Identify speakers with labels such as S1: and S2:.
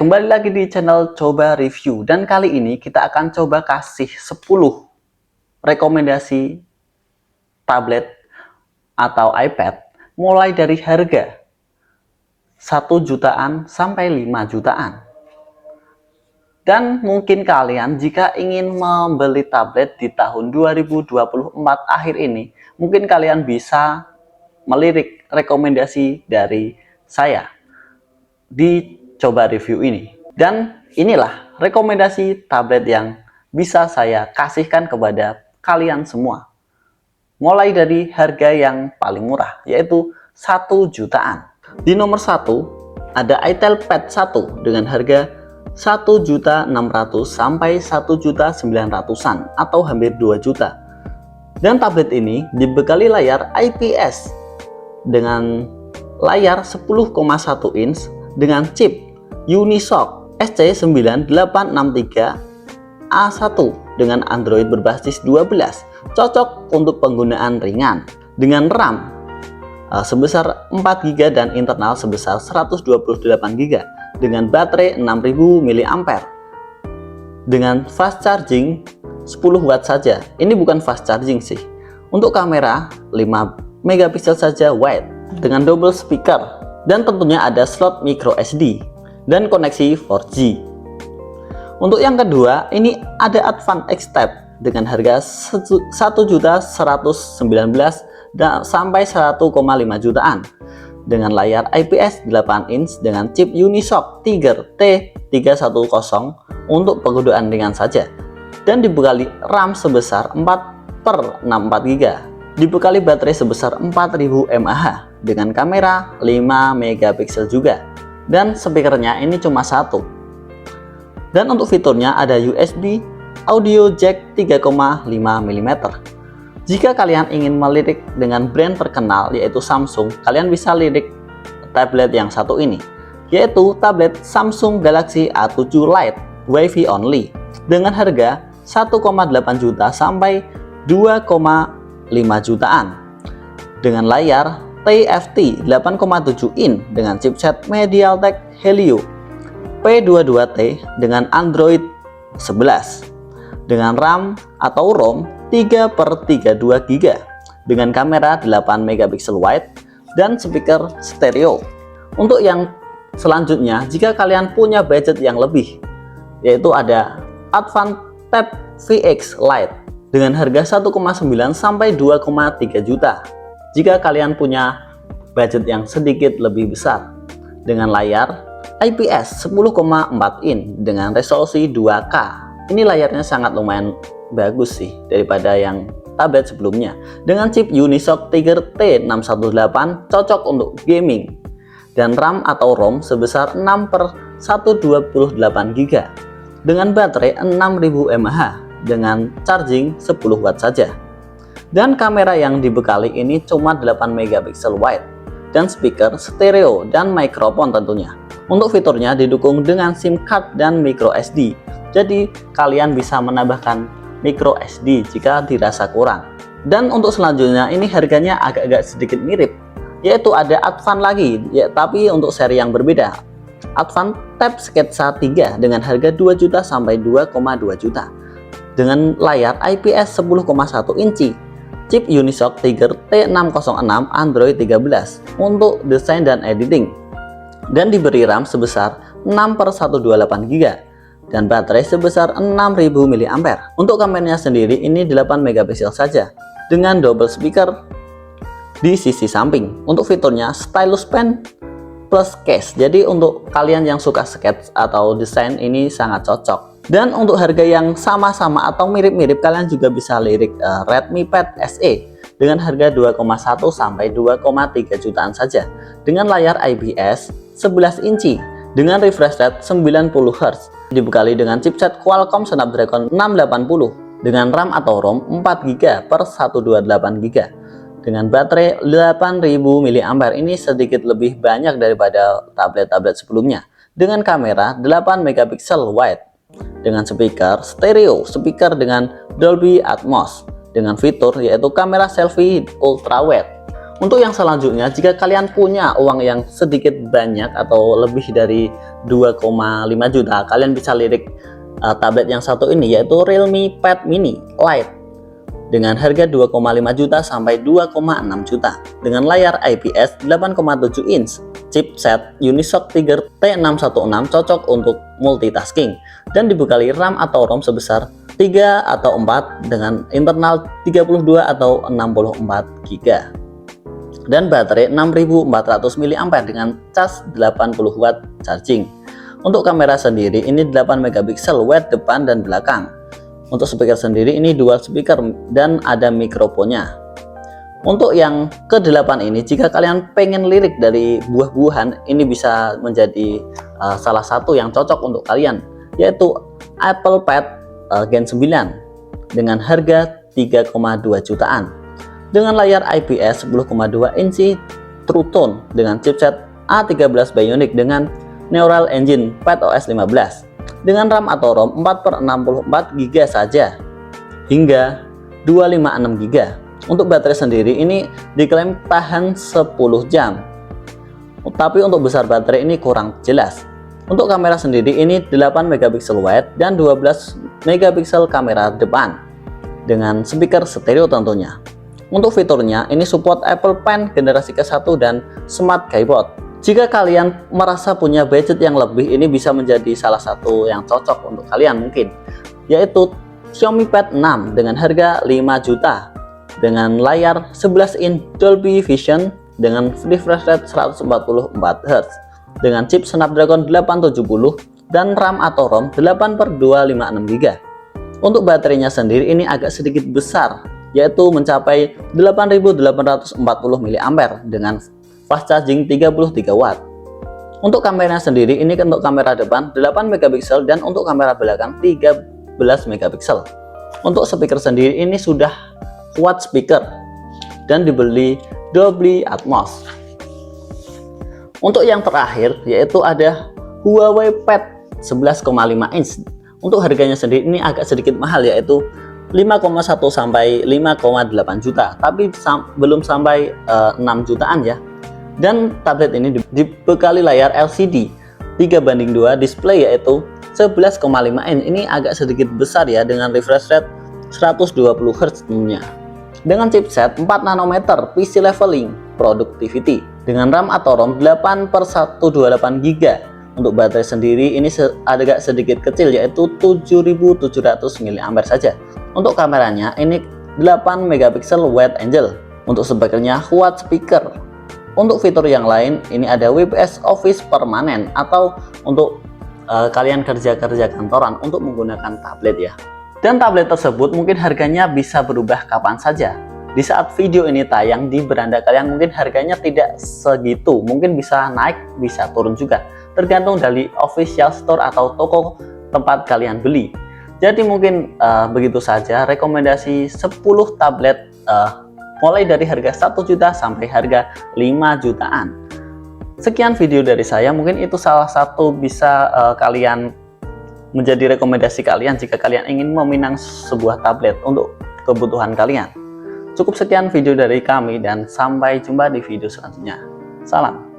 S1: Kembali lagi di channel Coba Review, dan kali ini kita akan coba kasih 10 rekomendasi tablet atau iPad mulai dari harga 1 jutaan sampai 5 jutaan. Dan mungkin kalian jika ingin membeli tablet di tahun 2024 akhir ini, mungkin kalian bisa melirik rekomendasi dari saya di Coba Review ini. Dan inilah rekomendasi tablet yang bisa saya kasihkan kepada kalian semua. Mulai dari harga yang paling murah, yaitu 1 jutaan. Di nomor 1 ada Itel Pad 1 dengan harga 1.600.000 sampai 1.900.000-an atau hampir 2 juta. Dan tablet ini dibekali layar IPS dengan layar 10,1 inch dengan chip Unisoc SC9863A1 dengan Android berbasis 12, cocok untuk penggunaan ringan dengan RAM sebesar 4GB dan internal sebesar 128GB dengan baterai 6000 mAh dengan fast charging 10 watt saja. Ini bukan fast charging sih. Untuk kamera 5 megapiksel saja wide dengan double speaker, dan tentunya ada slot micro SD dan koneksi 4G. Untuk yang kedua, ini ada Advan X-Tab dengan harga 1.119.000 sampai 1,5 jutaan dengan layar IPS 8 inch dengan chip Unisoc Tiger T310 untuk penggunaan ringan saja, dan dibekali RAM sebesar 4/64GB, dibekali baterai sebesar 4000 mAh dengan kamera 5 megapiksel juga, dan speakernya ini cuma satu. Dan untuk fiturnya ada USB audio jack 3,5 mm. Jika kalian ingin melirik dengan brand terkenal yaitu Samsung, kalian bisa lirik tablet yang satu ini, yaitu tablet Samsung Galaxy A7 Lite Wi-Fi only dengan harga 1,8 juta sampai 2,5 jutaan dengan layar TFT 8,7 in dengan chipset MediaTek Helio P22T dengan Android 11 dengan RAM atau ROM 3/32GB dengan kamera 8 megapiksel wide dan speaker stereo. Untuk yang selanjutnya, jika kalian punya budget yang lebih, yaitu ada Advan Tab VX Lite dengan harga 1,9 sampai 2,3 juta. Jika kalian punya budget yang sedikit lebih besar dengan layar IPS 10,4 in dengan resolusi 2K. Ini layarnya sangat lumayan bagus sih daripada yang tablet sebelumnya dengan chip Unisoc Tiger T618, cocok untuk gaming, dan RAM atau ROM sebesar 6/128GB dengan baterai 6000 mAh dengan charging 10 watt saja. Dan kamera yang dibekali ini cuma 8 megapiksel wide dan speaker stereo dan mikrofon tentunya. Untuk fiturnya didukung dengan SIM card dan micro SD. Jadi kalian bisa menambahkan micro SD jika dirasa kurang. Dan untuk selanjutnya ini harganya agak-agak sedikit mirip, yaitu ada Advan lagi ya, tapi untuk seri yang berbeda. Advan Tab Sketsa 3 dengan harga 2 juta sampai 2,2 juta dengan layar IPS 10,1 inci, chip Unisoc Tiger T606 Android 13 untuk desain dan editing, dan diberi RAM sebesar 6/128GB dan baterai sebesar 6000 mAh. Untuk kameranya sendiri ini 8 megapiksel saja dengan double speaker di sisi samping. Untuk fiturnya stylus pen plus case, jadi untuk kalian yang suka sketch atau desain ini sangat cocok. Dan untuk harga yang sama-sama atau mirip-mirip, kalian juga bisa lirik Redmi Pad SE dengan harga 2,1 sampai 2,3 jutaan saja dengan layar IPS 11 inci dengan refresh rate 90 Hz, dibekali dengan chipset Qualcomm Snapdragon 680 dengan RAM atau ROM 4GB/128GB dengan baterai 8000 mAh. Ini sedikit lebih banyak daripada tablet-tablet sebelumnya dengan kamera 8 megapiksel wide dengan speaker stereo, speaker dengan Dolby Atmos dengan fitur yaitu kamera selfie ultra wide. Untuk yang selanjutnya, jika kalian punya uang yang sedikit banyak atau lebih dari 2,5 juta, kalian bisa lirik tablet yang satu ini, yaitu Realme Pad Mini Lite dengan harga 2,5 juta sampai 2,6 juta dengan layar IPS 8,7 inch, chipset Unisoc Tiger T616 cocok untuk multitasking dan dibekali RAM atau ROM sebesar 3 atau 4 dengan internal 32 atau 64 GB dan baterai 6400 mAh dengan cas 80 watt charging. Untuk kamera sendiri ini 8 megapiksel wide depan dan belakang. Untuk speaker sendiri ini dual speaker dan ada mikrofonnya. Untuk yang ke-8 ini, jika kalian pengen lirik dari buah-buahan, ini bisa menjadi salah satu yang cocok untuk kalian, yaitu Apple Pad Gen 9 dengan harga 3,2 jutaan dengan layar IPS 10,2 inci True Tone dengan chipset A13 Bionic dengan Neural Engine PadOS 15 dengan RAM atau ROM 4/64 GB saja hingga 256 GB. Untuk baterai sendiri ini diklaim tahan 10 jam, tapi untuk besar baterai ini kurang jelas. Untuk kamera sendiri ini 8 megapiksel wide dan 12 megapiksel kamera depan dengan speaker stereo tentunya. Untuk fiturnya ini support Apple Pen generasi ke-1 dan Smart Keyboard. Jika kalian merasa punya budget yang lebih, ini bisa menjadi salah satu yang cocok untuk kalian mungkin, yaitu Xiaomi Pad 6 dengan harga 5 juta dengan layar 11 inch Dolby Vision dengan refresh rate 144 Hz dengan chip Snapdragon 870 dan RAM atau ROM 8/256 GB. Untuk baterainya sendiri ini agak sedikit besar, yaitu mencapai 8840 mAh dengan fast charging 33 watt. Untuk kameranya sendiri ini untuk kamera depan 8 megapiksel dan untuk kamera belakang 13 megapiksel. Untuk speaker sendiri ini sudah quad speaker dan dibeli Dolby Atmos. Untuk yang terakhir yaitu ada Huawei Pad 11,5 inch. Untuk harganya sendiri ini agak sedikit mahal, yaitu 5,1 sampai 5,8 juta, tapi belum sampai 6 jutaan ya. Dan tablet ini dibekali layar LCD 3:2 display yaitu 11,5 inch. Ini agak sedikit besar ya dengan refresh rate 120 Hz tentunya. Dengan chipset 4 nanometer PC leveling productivity dengan RAM atau ROM 8/128 GB. Untuk baterai sendiri ini agak sedikit kecil yaitu 7700 mAh saja. Untuk kameranya ini 8 megapiksel wide angle. Untuk speakernya quad speaker. Untuk fitur yang lain ini ada WPS Office permanen atau untuk kalian kerja-kerja kantoran untuk menggunakan tablet ya. Dan tablet tersebut mungkin harganya bisa berubah kapan saja. Di saat video ini tayang di beranda kalian mungkin harganya tidak segitu, mungkin bisa naik bisa turun juga, tergantung dari official store atau toko tempat kalian beli. Jadi mungkin begitu saja rekomendasi 10 tablet mulai dari harga 1 juta sampai harga 5 jutaan. Sekian video dari saya, mungkin itu salah satu bisa kalian menjadi rekomendasi kalian jika kalian ingin meminang sebuah tablet untuk kebutuhan kalian. Cukup sekian video dari kami dan sampai jumpa di video selanjutnya. Salam.